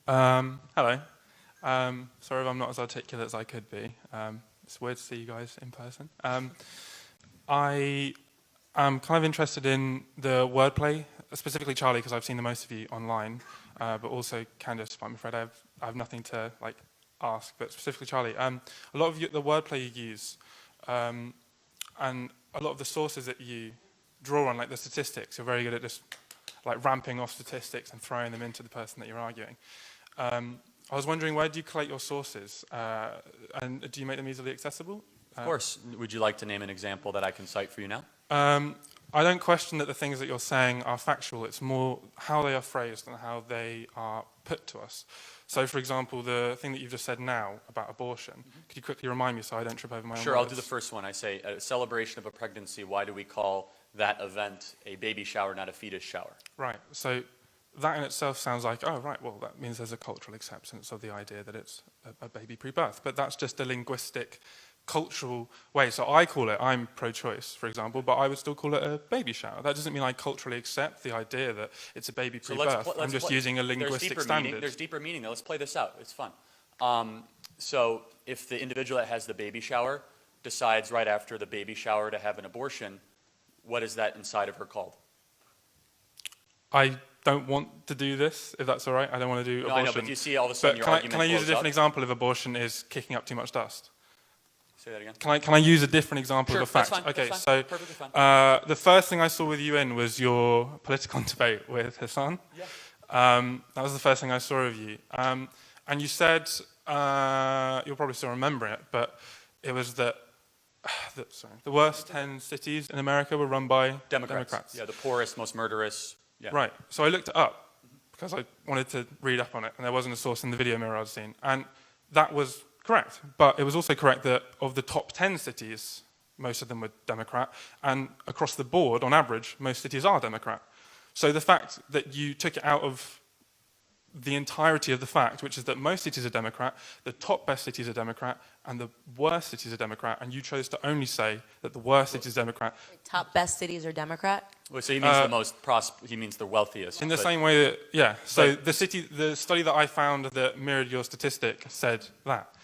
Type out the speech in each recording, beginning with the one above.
Hello. Sorry if I'm not as articulate as I could be. It's weird to see you guys in person. I am kind of interested in the wordplay, specifically Charlie, because I've seen the most of you online, but also Candice. But I'm afraid I have nothing to ask. But specifically Charlie, a lot of the wordplay you use, and a lot of the sources that you draw on, like the statistics, you're very good at just ramping off statistics and throwing them into the person that you're arguing. I was wondering, where do you collect your sources, and do you make them easily accessible? Of course. Would you like to name an example that I can cite for you now? I don't question that the things that you're saying are factual. It's more how they are phrased and how they are put to us. So, for example, the thing that you've just said now about abortion, could you quickly remind me so I don't trip over my own words? Sure, I'll do the first one. I say, a celebration of a pregnancy, why do we call that event a baby shower, not a fetus shower? Right. So that in itself sounds like, oh, right, well, that means there's a cultural acceptance of the idea that it's a baby pre-birth. But that's just a linguistic, cultural way. So I'm pro-choice, for example, but I would still call it a baby shower. That doesn't mean I culturally accept the idea that it's a baby pre-birth. I'm just using a linguistic standard. There's deeper meaning, though. Let's play this out. It's fun. So if the individual that has the baby shower decides right after the baby shower to have an abortion, what is that inside of her called? I don't want to do this, if that's all right. I don't want to do abortion. I know, but you see all of a sudden your argument can I use a different up? example if abortion is kicking up too much dust? Say that again. Can I use a different example Sure, of a fact? that's fine. Okay, that's so fine. Perfectly fine. The first thing I saw with you in was your political debate with Hassan. Yeah. That was the first thing I saw of you. And you said, you'll probably still remember it, but it was that the worst 10 cities in America were run by Democrats. Yeah, the poorest, most murderous. Yeah. Right. So I looked it up because I wanted to read up on it, and there wasn't a source in the video mirror I'd seen. And that was correct. But it was also correct that of the top 10 cities, most of them were Democrat. And across the board, on average, most cities are Democrat. So the fact that you took it out of the entirety of the fact, which is that most cities are Democrat, the top best cities are Democrat, and the worst cities are Democrat, and you chose to only say that the worst cities are Democrat. Top best cities are Democrat? Well, so he means the most he means the wealthiest. In the same way that, yeah. So the study that I found that mirrored your statistic said that.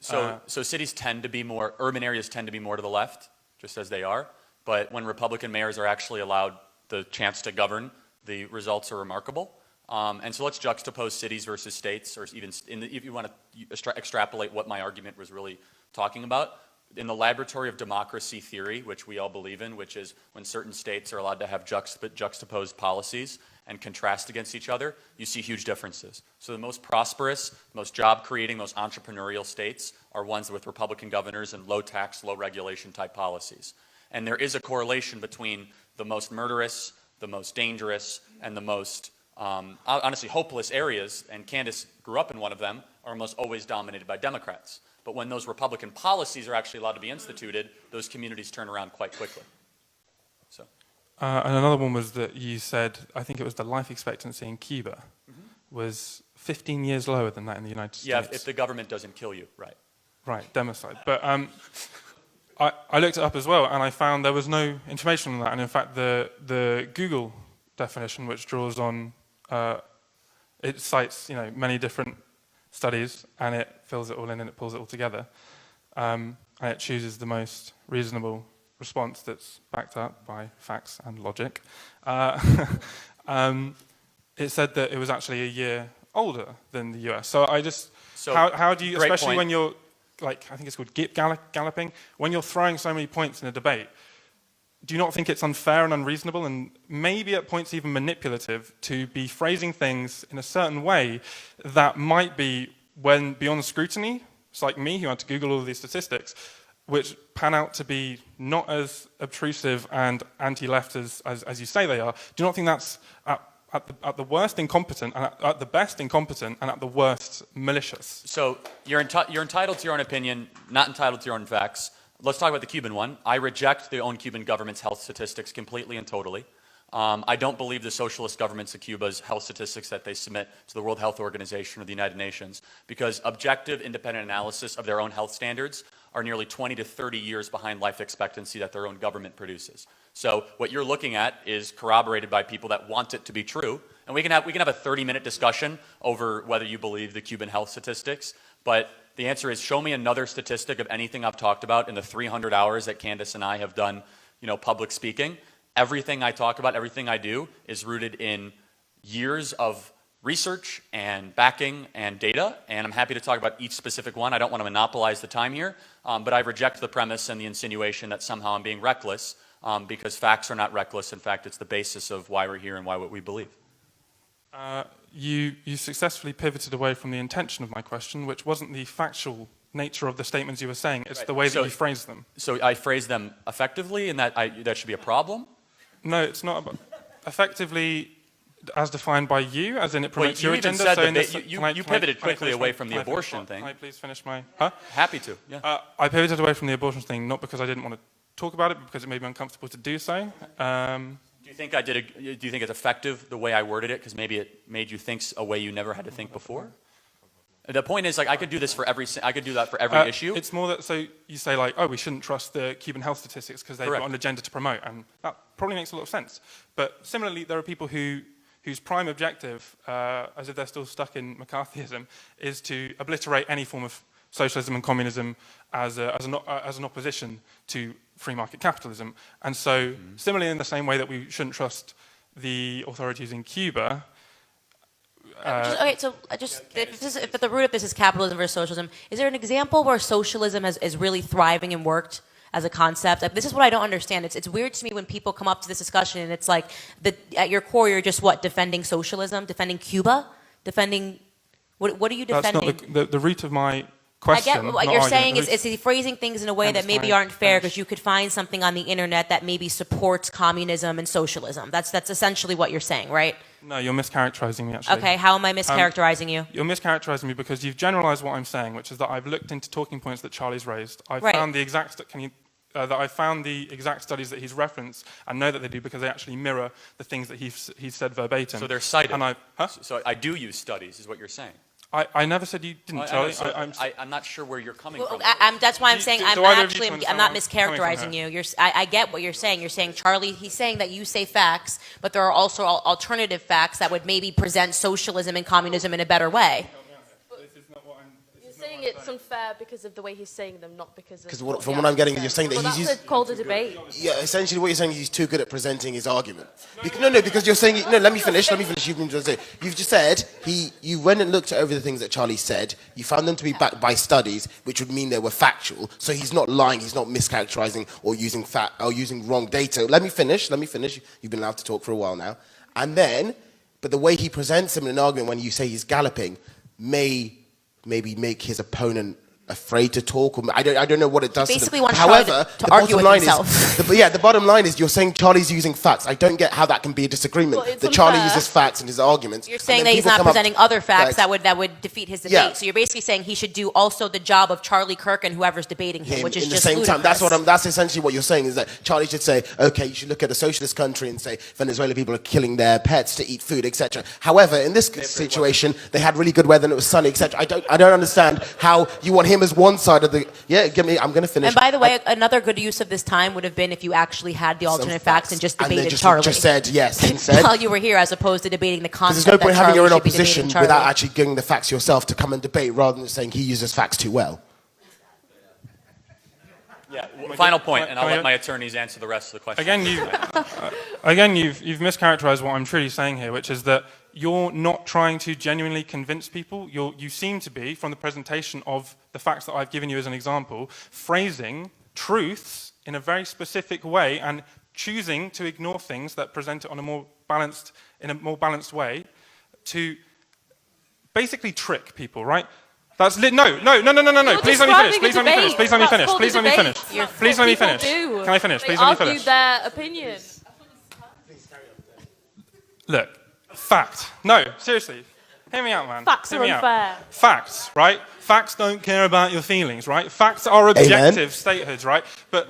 So cities tend to be more, urban areas tend to be more to the left, just as they are. But when Republican mayors are actually allowed the chance to govern, the results are remarkable. And so let's juxtapose cities versus states, or even if you want to extrapolate what my argument was really talking about. In the laboratory of democracy theory, which we all believe in, which is when certain states are allowed to have juxtaposed policies and contrast against each other, you see huge differences. So the most prosperous, most job-creating, most entrepreneurial states are ones with Republican governors and low-tax, low-regulation type policies. And there is a correlation between the most murderous, the most dangerous, and the most honestly hopeless areas, and Candice grew up in one of them, are almost always dominated by Democrats. But when those Republican policies are actually allowed to be instituted, those communities turn around quite quickly. So. And another one was that you said, I think it was the life expectancy in Cuba was 15 years lower than that in the United States. Yeah, if the government doesn't kill you, right. Right, democide. But I looked it up as well, and I found there was no information on that. And in fact, the Google definition, which draws on, it cites many different studies, and it fills it all in and it pulls it all together, and it chooses the most reasonable response that's backed up by facts and logic. It said that it was actually a year older than the US. So how do you, especially point. When you're I think it's called galloping, when you're throwing so many points in a debate, do you not think it's unfair and unreasonable and maybe at points even manipulative to be phrasing things in a certain way that might be, when beyond scrutiny, it's like me who had to Google all of these statistics, which pan out to be not as obtrusive and anti-left as you say they are? Do you not think that's at the worst incompetent, and at the best incompetent, and at the worst malicious? So you're entitled to your own opinion, not entitled to your own facts. Let's talk about the Cuban one. I reject the own Cuban government's health statistics completely and totally. I don't believe the socialist governments of Cuba's health statistics that they submit to the World Health Organization or the United Nations, because objective, independent analysis of their own health standards are nearly 20 to 30 years behind life expectancy that their own government produces. So what you're looking at is corroborated by people that want it to be true, And we can have a 30-minute discussion over whether you believe the Cuban health statistics. But the answer is, show me another statistic of anything I've talked about in the 300 hours that Candace and I have done, public speaking. Everything I talk about, everything I do is rooted in years of research and backing and data, and I'm happy to talk about each specific one. I don't want to monopolize the time here, but I reject the premise and the insinuation that somehow I'm being reckless, because facts are not reckless. In fact, it's the basis of why we're here and what we believe. You successfully pivoted away from the intention of my question, which wasn't the factual nature of the statements you were saying. It's the way that you phrased them. So I phrased them effectively, and that should be a problem? No, it's not about effectively as defined by you, as in it promotes your agenda. You pivoted quickly away from the abortion thing. Can I please finish my... Happy to, yeah. I pivoted away from the abortion thing, not because I didn't want to talk about it, but because it made me uncomfortable to do so. Do you think it's effective the way I worded it, because maybe it made you think a way you never had to think before? The point is, I could do that for every issue. It's more that, so you say oh, we shouldn't trust the Cuban health statistics because they've got an agenda to promote, and that probably makes a lot of sense. But similarly, there are people whose prime objective, as if they're still stuck in McCarthyism, is to obliterate any form of socialism and communism as an opposition to free market capitalism. And so, similarly, in the same way that we shouldn't trust the authorities in Cuba. If the root of this is capitalism versus socialism, is there an example where socialism is really thriving and worked as a concept? This is what I don't understand. It's weird to me when people come up to this discussion and it's like, at your core, you're just defending socialism, defending Cuba, defending, what are you defending? That's not the root of my question. I get what you're saying is phrasing things in a way that maybe aren't fair, because you could find something on the internet that maybe supports communism and socialism. That's essentially what you're saying, right? No, you're mischaracterizing me, actually. Okay, how am I mischaracterizing you? You're mischaracterizing me because you've generalized what I'm saying, which is that I've looked into talking points that Charlie's raised. I've found the exact studies that he's referenced, and know that they do because they actually mirror the things that he's said verbatim. So they're cited. And So I do use studies, is what you're saying. I never said you didn't, Charlie. I'm not sure where you're coming from. That's why I'm saying I'm not mischaracterizing you. I get what you're saying. You're saying, Charlie, he's saying that you say facts, but there are also alternative facts that would maybe present socialism and communism in a better way. You're saying it's unfair because of the way he's saying them, not because of... Because from what I'm getting, you're saying that he's... That's called a debate. Yeah, essentially what you're saying is he's too good at presenting his argument. Because you're saying... No, let me finish. You've just said, you went and looked over the things that Charlie said, you found them to be backed by studies, which would mean they were factual, so he's not lying, he's not mischaracterizing or using wrong data. Let me finish. You've been allowed to talk for a while now. And then, but the way he presents him in an argument when you say he's galloping maybe make his opponent afraid to talk. I don't know what it does basically to them. However, to argue with himself. The bottom line is you're saying Charlie's using facts. I don't get how that can be a disagreement. That Charlie uses facts in his arguments. You're saying that he's not presenting other facts that would defeat his debate. Yeah. So you're basically saying he should do also the job of Charlie Kirk and whoever's debating him, which is just ludicrous. In the same time. That's essentially what you're saying, is that Charlie should say, okay, you should look at a socialist country and say Venezuela people are killing their pets to eat food, etc. However, in this situation, they had really good weather and it was sunny, etc. I don't understand how you want him as one side of I'm going to finish. And by the way, another good use of this time would have been if you actually had the alternate facts and just debated Charlie. Just said yes. Instead, while you were here, as opposed to debating the concept. There's no point having your own opposition without actually getting the facts yourself to come and debate, rather than saying he uses facts too well. Yeah. Final point, and I'll let my attorneys answer the rest of the question. Again, you've mischaracterized what I'm truly saying here, which is that you're not trying to genuinely convince people. You seem to be, from the presentation of the facts that I've given you as an example, phrasing truths in a very specific way and choosing to ignore things that present it in a more balanced way to basically trick people, right? That's no. Please let me finish. Can I finish? Please let me finish. They argue their opinion. Look, fact. No, seriously. Hear me out, man. Facts are unfair. Facts, right? Facts don't care about your feelings, right? Facts are objective statehoods, right? But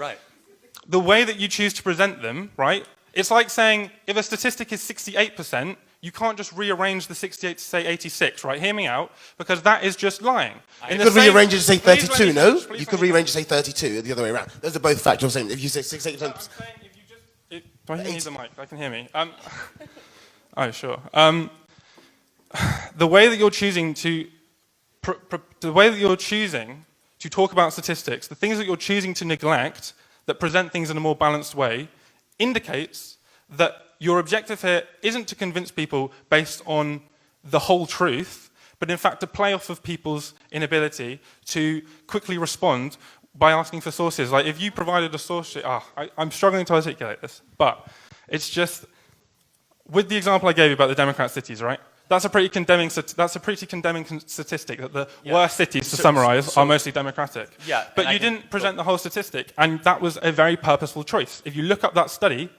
the way that you choose to present them, right? It's like saying if a statistic is 68%, you can't just rearrange the 68 to say 86, right? Hear me out, because that is just lying. You could rearrange it to say 32, no? You could rearrange it to say 32, the other way around. Those are both factual statements. If you say 68%... Do I need the mic? I can hear me. Oh, sure. The way that you're choosing to talk about statistics, the things that you're choosing to neglect that present things in a more balanced way, indicates that your objective here isn't to convince people based on the whole truth, but in fact to play off of people's inability to quickly respond by asking for sources. Like if you provided a source sheet, I'm struggling to articulate this, but it's just, with the example I gave you about the Democrat cities, right? That's a pretty condemning statistic that the worst cities, to summarize, are mostly Democratic. Yeah, but you didn't present the whole statistic, and that was a very purposeful choice. If you look up that study,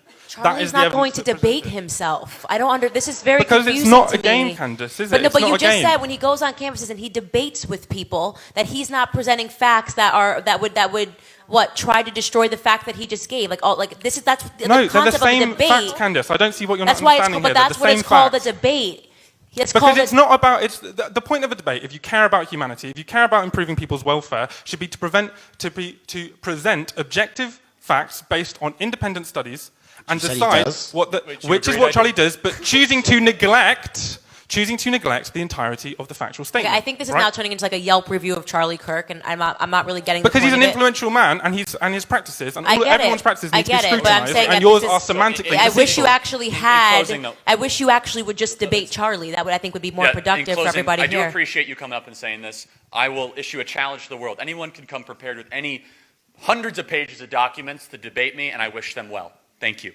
that is Charlie's the not evidence going to that debate presented. himself. I don't under. This is very Because confusing it's not to a game, me. Candace, is But it? no, It's but not you a just game. said when he goes on campuses and he debates with people that he's not presenting facts that would try to destroy the fact that he just gave. That's No, the they're the concept of a same debate. facts, Candace. I don't see what you're That's not why it's understanding called, here. but They're that's the what same it's called a facts. debate. It's Because called it's not about, the point of a debate, if you care about humanity, if you care about improving people's welfare, should be to present objective facts based on independent studies and Which he decide does. which is what Charlie does, but choosing to neglect the entirety of the factual statement. Okay, I think this is right? now turning into like a Yelp review of Charlie Kirk, and I'm not really getting Because the he's point an of it. influential man, and his practices, and I get everyone's it. practices I need to be get it, but I'm scrutinized, saying and that yours this are is- semantically I wish you deceitful. actually had. closing, though- I wish you actually would just debate Charlie. That would, I think, would be more Yeah, productive in closing, for everybody I do here. appreciate you coming up and saying this. I will issue a challenge to the world. Anyone can come prepared with any hundreds of pages of documents to debate me, and I wish them well. Thank you.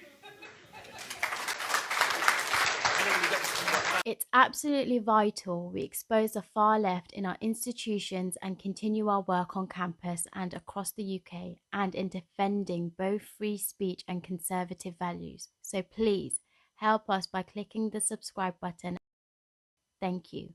It's absolutely vital we expose the far left in our institutions and continue our work on campus and across the UK and in defending both free speech and conservative values. So please help us by clicking the subscribe button. Thank you.